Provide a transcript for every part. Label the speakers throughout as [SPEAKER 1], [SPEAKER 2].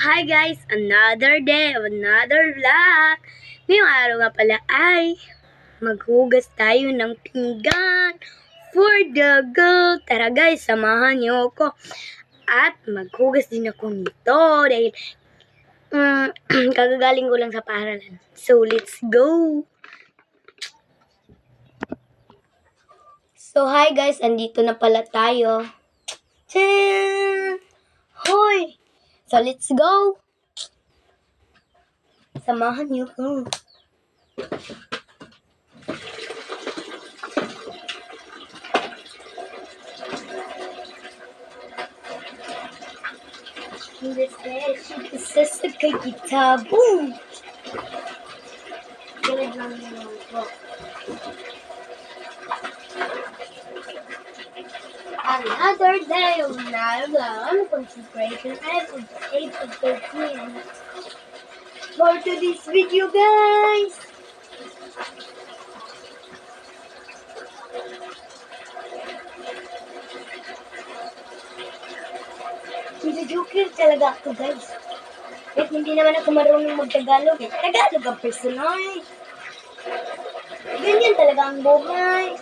[SPEAKER 1] hi guys! Another day, another vlog! Ngayong araw nga pala ay maghugas tayo ng pinggan for the go! Tara guys, samahan niyo ako. At maghugas din ako nito dahil kagagaling ko lang sa paaralan. So, let's go! So, hi guys! Andito na pala tayo. Tcharam! Hoy! So, let's go! Samahan niyo ko. Isa sa kay kita. Boom! Galag lang naman po. Another day of another concentration and 8 of 13. For today's video, guys! Joker talaga ako, guys. Kahit hindi naman ako marunong mag-Tagalog. Tagalog ang personal. Ganyan talaga ang buhay.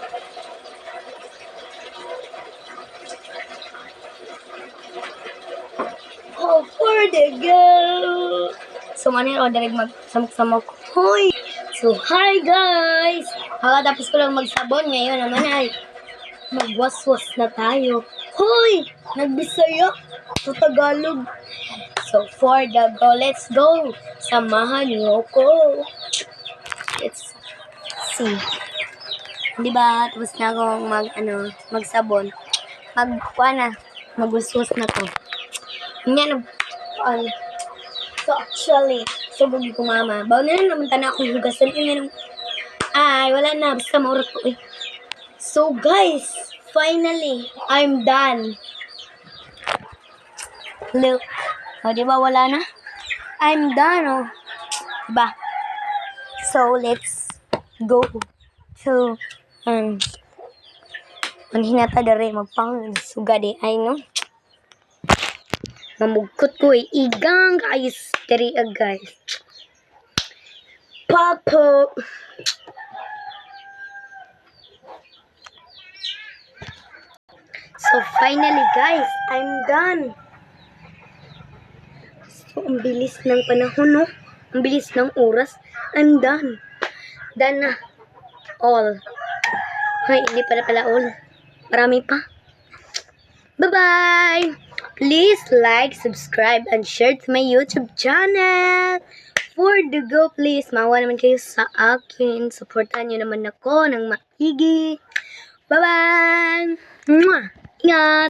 [SPEAKER 1] Oh, for the girl! So, manin o, direct magsamok-samok. Hoy! So, hi guys! Tapos ko lang magsabon. Ngayon naman ay magwaswas na tayo. Hoy! Nagbisaya sa Tagalog. So, for the go, let's go. Samahan niyo ko. Let's see. Diba, tapos na akong magsabon. Magwaswas na to. Yan, so actually, so bugi ko mama. Bawa na lang naman tana akong hugasan. Ay, wala na. Basta maurot ko eh. So guys, finally, I'm done. Look. O, diba wala na? I'm done, oh. Diba? So, let's go to, hinata dere, magpang sugadi, ay, no? Mamugkot ko eh. Igang guys. Dere, guys. Papa. So, finally, guys, I'm done. So, ang bilis ng panahon, no? Ang bilis ng oras. I'm done. Done na. All. Hoy, hindi pala all. Marami pa. Bye-bye! Please like, subscribe, and share to my YouTube channel. For the go, please, maawa naman kayo sa akin. Supportan nyo naman ako ng maigi. Bye-bye! Mwah! Ingat!